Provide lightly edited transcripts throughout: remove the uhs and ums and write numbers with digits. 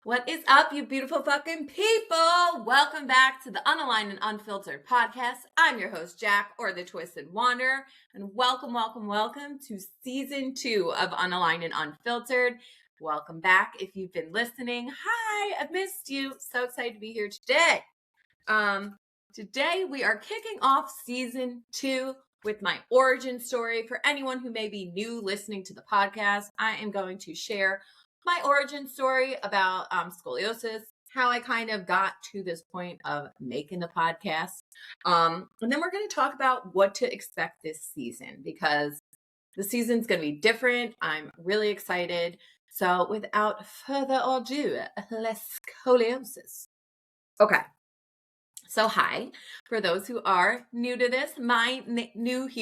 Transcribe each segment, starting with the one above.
What is up, you beautiful fucking people? Welcome back to the Unaligned and Unfiltered podcast. I'm your host, Jack, or the Twisted Wanderer, and welcome to season 2 of Unaligned and Unfiltered. Welcome back if you've been listening. Hi, I've missed you. So excited to be here today. Today we are kicking off season 2 with my origin story. For anyone who may be new listening to the podcast, I am going to share my origin story about scoliosis, how I kind of got to this point of making the podcast. And then we're going to talk about what to expect this season, because the season's going to be different. I'm really excited. So without further ado, less scoliosis. Okay. So hi, for those who are new to this, my name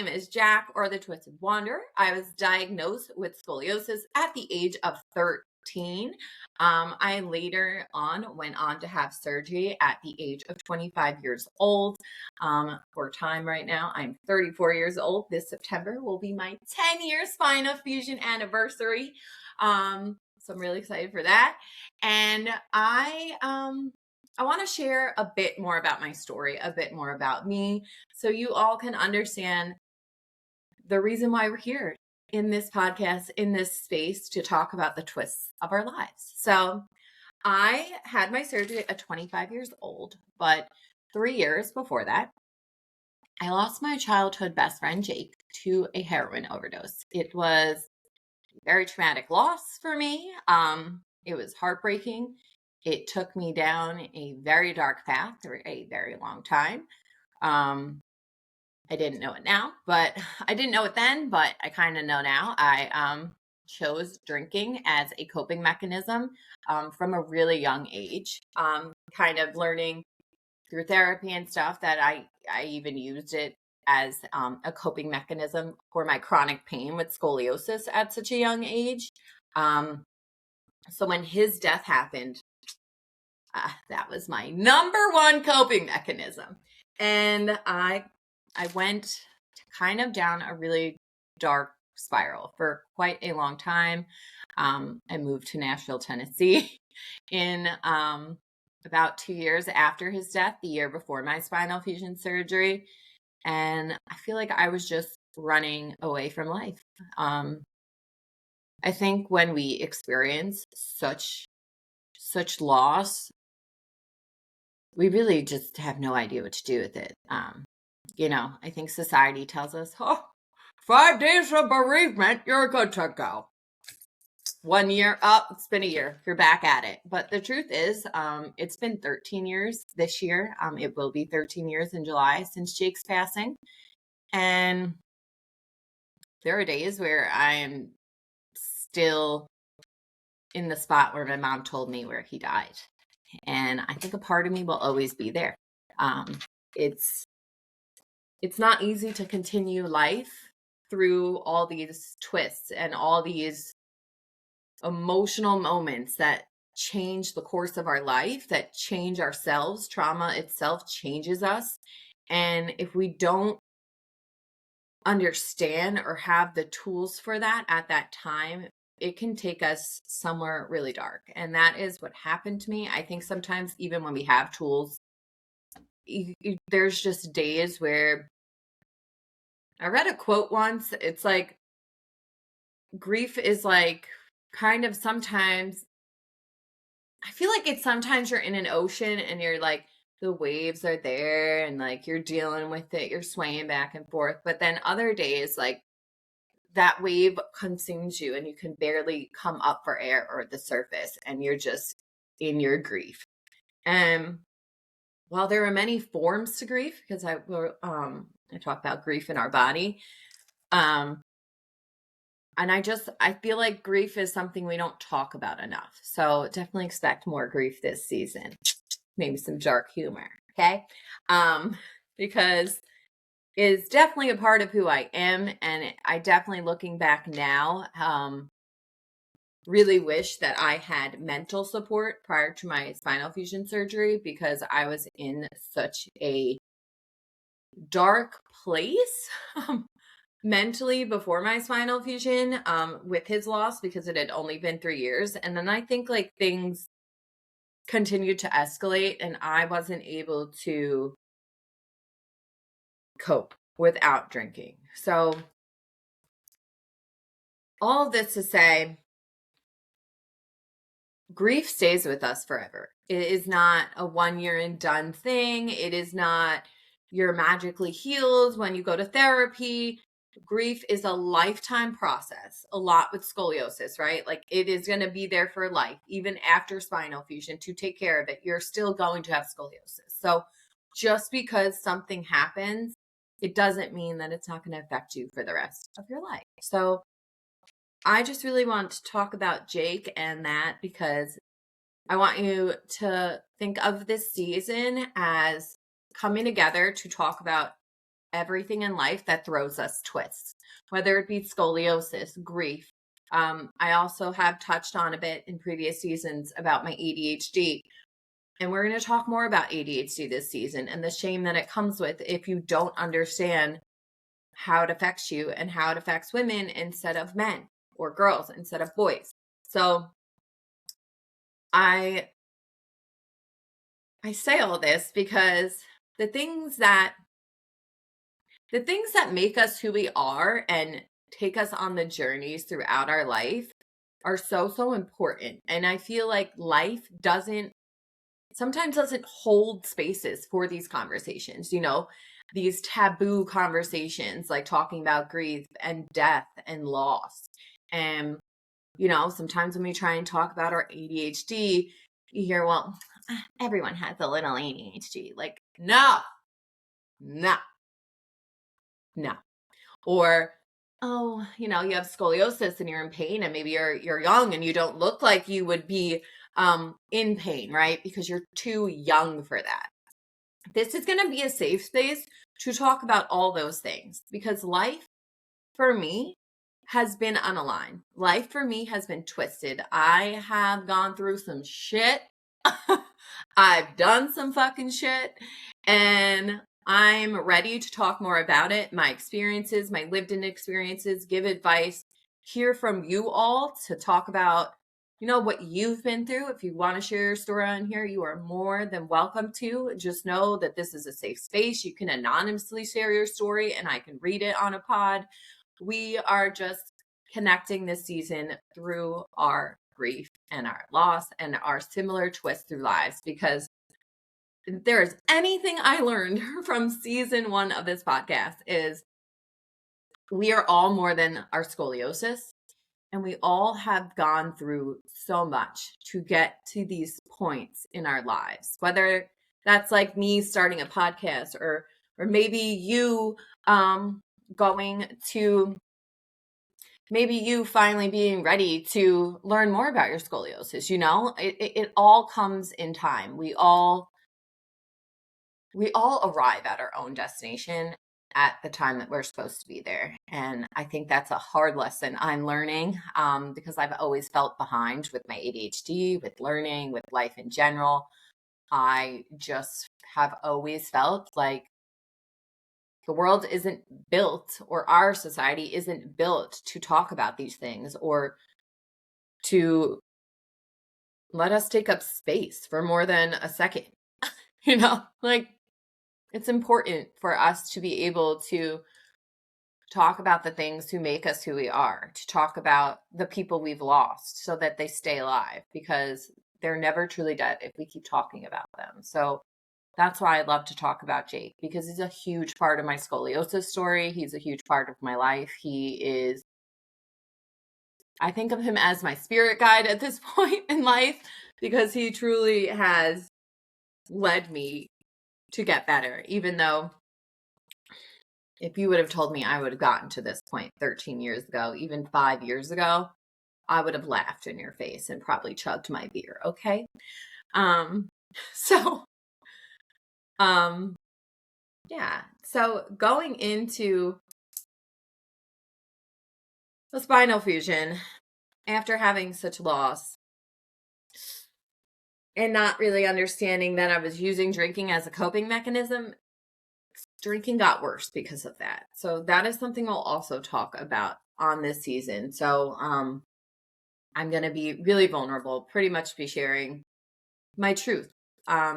is Jack, or the Twisted Wanderer. I was diagnosed with scoliosis at the age of 13. I later on went on to have surgery at the age of 25 years old. For time right now, I'm 34 years old. This September will be my 10-year spinal fusion anniversary. So I'm really excited for that. And I want to share a bit more about my story, a bit more about me, so you all can understand the reason why we're here in this podcast, in this space, to talk about the twists of our lives. So I had my surgery at 25 years old, but 3 years before that, I lost my childhood best friend, Jake, to a heroin overdose. It was very traumatic loss for me. It was heartbreaking. It took me down a very dark path for a very long time. I didn't know it now, but I didn't know it then, but I kind of know now. I chose drinking as a coping mechanism from a really young age, kind of learning through therapy and stuff that I even used it as a coping mechanism for my chronic pain with scoliosis at such a young age. So when his death happened, that was my number one coping mechanism. And I went kind of down a really dark spiral for quite a long time. I moved to Nashville, Tennessee in about 2 years after his death, the year before my spinal fusion surgery. And I feel like I was just running away from life. I think when we experience such loss, we really just have no idea what to do with it. I think society tells us, 5 days of bereavement, you're good to go. 1 year up, it's been a year, you're back at it. But the truth is, it's been 13 years this year. It will be 13 years in July since Jake's passing. And there are days where I am still in the spot where my mom told me where he died. And I think a part of me will always be there. It's not easy to continue life through all these twists and all these emotional moments that change the course of our life, that change ourselves. Trauma itself changes us. And if we don't understand or have the tools for that at that time, it can take us somewhere really dark. And that is what happened to me. I think sometimes even when we have tools, there's just days where I read a quote once. It's like, grief is like kind of sometimes, I feel like it's sometimes you're in an ocean and you're like, the waves are there and like you're dealing with it, you're swaying back and forth. But then other days, like that wave consumes you and you can barely come up for air or the surface and you're just in your grief. And while there are many forms to grief, because I talk about grief in our body, and I feel like grief is something we don't talk about enough. So definitely expect more grief this season. Maybe some dark humor, okay? Because it's definitely a part of who I am. And I definitely, looking back now, really wish that I had mental support prior to my spinal fusion surgery, because I was in such a dark place mentally before my spinal fusion with his loss, because it had only been 3 years. And then I think like things continued to escalate and I wasn't able to cope without drinking. So all of this to say, grief stays with us forever. It is not a 1 year and done thing. It is not you're magically healed when you go to therapy. Grief is a lifetime process, a lot with scoliosis, right? Like it is going to be there for life, even after spinal fusion to take care of it. You're still going to have scoliosis. So just because something happens, it doesn't mean that it's not going to affect you for the rest of your life. So I just really want to talk about Jake and that because I want you to think of this season as coming together to talk about everything in life that throws us twists, whether it be scoliosis, grief. I also have touched on a bit in previous seasons about my ADHD. And we're going to talk more about ADHD this season and the shame that it comes with if you don't understand how it affects you and how it affects women instead of men or girls instead of boys. So I say all this because the things that make us who we are and take us on the journeys throughout our life are so important. And I feel like life sometimes doesn't hold spaces for these conversations, these taboo conversations, like talking about grief and death and loss. And, sometimes when we try and talk about our ADHD, you hear, well, everyone has a little ADHD. Like, no. Or, oh, you have scoliosis and you're in pain and maybe you're young and you don't look like you would be in pain, right? Because you're too young for that. This is going to be a safe space to talk about all those things because life for me has been unaligned. Life for me has been twisted. I have gone through some shit. I've done some fucking shit and I'm ready to talk more about it, my experiences, my lived in experiences, give advice, hear from you all to talk about, what you've been through. If you want to share your story on here, you are more than welcome to. Just know that this is a safe space. You can anonymously share your story and I can read it on a pod. We are just connecting this season through our grief and our loss and our similar twists through lives, because if there is anything I learned from season 1 of this podcast is we are all more than our scoliosis, and we all have gone through so much to get to these points in our lives, whether that's like me starting a podcast or maybe you maybe you finally being ready to learn more about your scoliosis. It all comes in time. We all arrive at our own destination at the time that we're supposed to be there. And I think that's a hard lesson I'm learning because I've always felt behind with my ADHD, with learning, with life in general. I just have always felt like the world isn't built, or our society isn't built to talk about these things or to let us take up space for more than a second. Like it's important for us to be able to talk about the things who make us who we are, to talk about the people we've lost so that they stay alive, because they're never truly dead if we keep talking about them. So that's why I love to talk about Jake, because he's a huge part of my scoliosis story. He's a huge part of my life. I think of him as my spirit guide at this point in life, because he truly has led me to get better, even though if you would have told me I would have gotten to this point 13 years ago, even 5 years ago, I would have laughed in your face and probably chugged my beer. Okay. Yeah. So going into the spinal fusion after having such loss and not really understanding that I was using drinking as a coping mechanism, drinking got worse because of that. So that is something we'll also talk about on this season. So I'm going to be really vulnerable, pretty much be sharing my truth,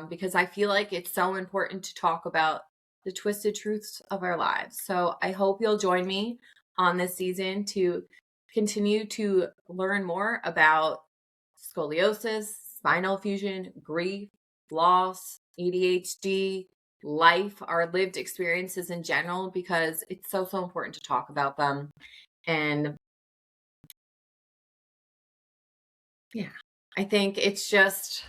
because I feel like it's so important to talk about the twisted truths of our lives. So I hope you'll join me on this season to continue to learn more about scoliosis, spinal fusion, grief, loss, ADHD, life, our lived experiences in general, because it's so, so important to talk about them. And yeah, I think it's just,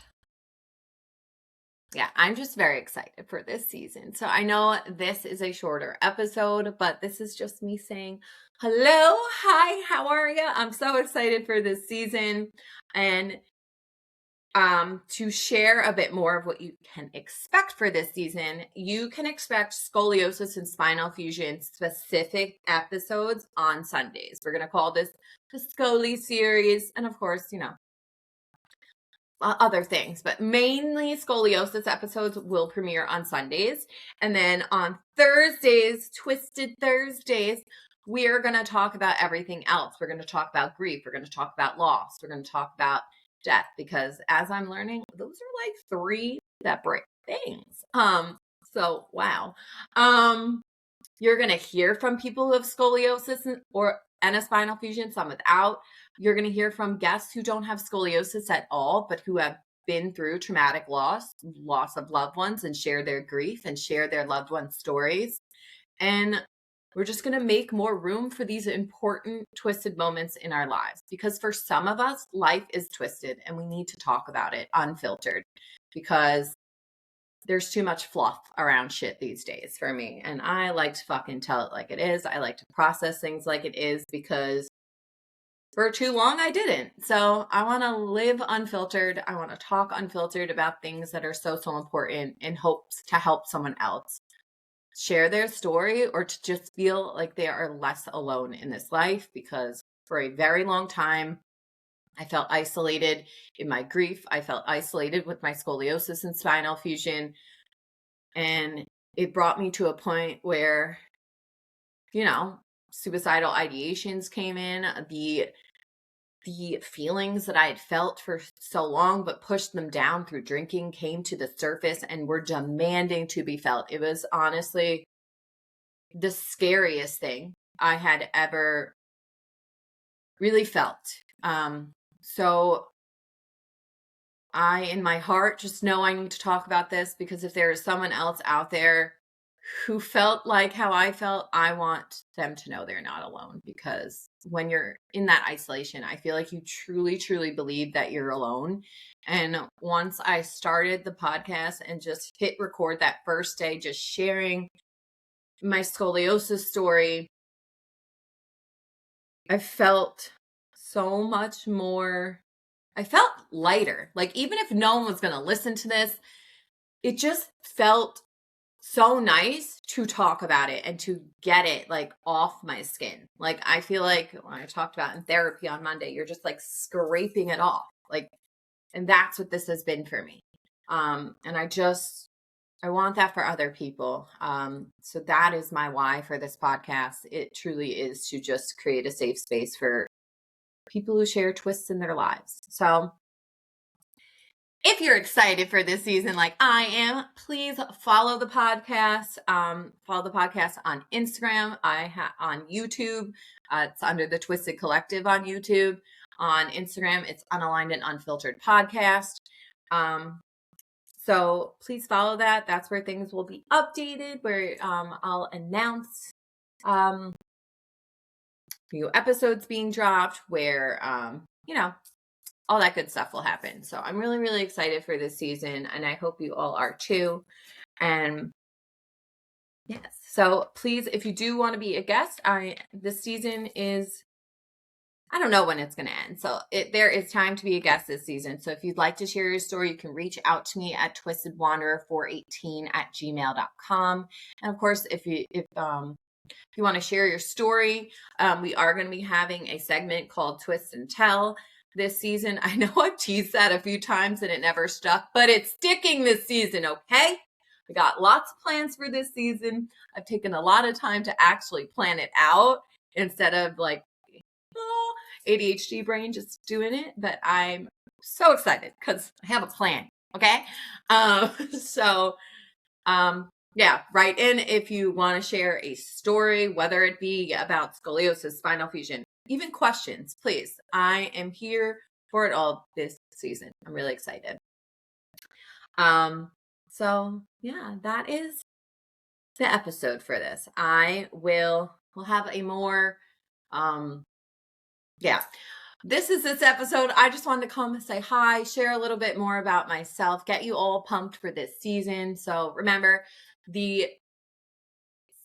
yeah, I'm just very excited for this season. So I know this is a shorter episode, but this is just me saying, hello, hi, how are you? I'm so excited for this season. And to share a bit more of what you can expect for this season, you can expect scoliosis and spinal fusion specific episodes on Sundays. We're going to call this the Scoli series. And of course, other things, but mainly scoliosis episodes will premiere on Sundays. And then on Thursdays, Twisted Thursdays, we are going to talk about everything else. We're going to talk about grief. We're going to talk about loss. We're going to talk about death, because as I'm learning, those are like 3 separate things. So wow. You're going to hear from people who have scoliosis and a spinal fusion, some without. You're going to hear from guests who don't have scoliosis at all, but who have been through traumatic loss of loved ones, and share their grief and share their loved ones' stories. And we're just going to make more room for these important twisted moments in our lives, because for some of us, life is twisted and we need to talk about it unfiltered, because there's too much fluff around shit these days for me. And I like to fucking tell it like it is. I like to process things like it is, because for too long I didn't. So I want to live unfiltered. I want to talk unfiltered about things that are so, so important, in hopes to help someone else share their story, or to just feel like they are less alone in this life. Because for a very long time, I felt isolated in my grief. I felt isolated with my scoliosis and spinal fusion. And it brought me to a point where, suicidal ideations came in. The feelings that I had felt for so long, but pushed them down through drinking, came to the surface and were demanding to be felt. It was honestly the scariest thing I had ever really felt. So I, in my heart, just know I need to talk about this, because if there is someone else out there who felt like how I felt, I want them to know they're not alone. Because when you're in that isolation, I feel like you truly, truly believe that you're alone. And once I started the podcast and just hit record that first day, just sharing my scoliosis story, I felt so much more. I felt lighter. Like, even if no one was going to listen to this, it just felt so nice to talk about it and to get it like off my skin. Like, I feel like when I talked about in therapy on Monday, you're just like scraping it off. Like, and that's what this has been for me. And I want that for other people. So that is my why for this podcast. It truly is to just create a safe space for people who share twists in their lives. So if you're excited for this season like I am, please follow the podcast. Follow the podcast on Instagram. On YouTube. It's under the Twisted Collective on YouTube. On Instagram, it's Unaligned and Unfiltered podcast. So please follow that. That's where things will be updated, where I'll announce new episodes being dropped, where all that good stuff will happen. So I'm really, really excited for this season, and I hope you all are too. And yes, so please, if you do want to be a guest, this season is, I don't know when it's going to end. So there is time to be a guest this season. So if you'd like to share your story, you can reach out to me at twistedwanderer418@gmail.com. And of course, if you want to share your story, we are going to be having a segment called Twist and Tell this season. I know I've teased that a few times and it never stuck, but it's sticking this season, okay? I got lots of plans for this season. I've taken a lot of time to actually plan it out instead of like, oh, ADHD brain just doing it. But I'm so excited because I have a plan. Okay. So, yeah, write in if you want to share a story, whether it be about scoliosis, spinal fusion, even questions, please. I am here for it all this season. I'm really excited. So yeah, that is the episode for this. We'll have a more, yeah, this is this episode. I just wanted to come and say hi, share a little bit more about myself, get you all pumped for this season. So remember, the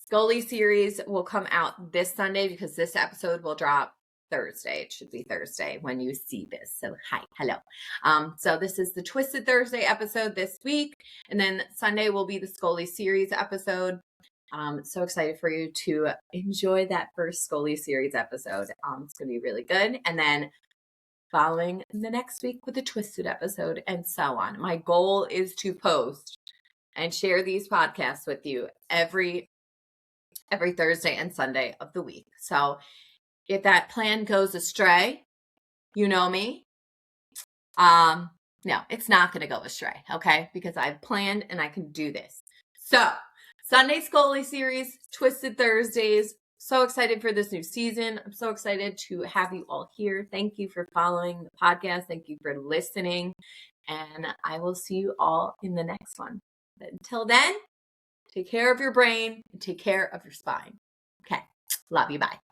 Scully series will come out this Sunday because this episode will drop Thursday. It should be Thursday when you see this. So hi, hello. So this is the Twisted Thursday episode this week. And then Sunday will be the Scully series episode. So excited for you to enjoy that first Scully series episode. It's going to be really good. And then following the next week with the Twisted episode and so on. My goal is to post and share these podcasts with you every Thursday and Sunday of the week. So if that plan goes astray, you know me. No, it's not going to go astray. Okay. Because I've planned and I can do this. So Sunday Scully series, Twisted Thursdays. So excited for this new season. I'm so excited to have you all here. Thank you for following the podcast. Thank you for listening. And I will see you all in the next one. But until then, take care of your brain and take care of your spine. Okay. Love you. Bye.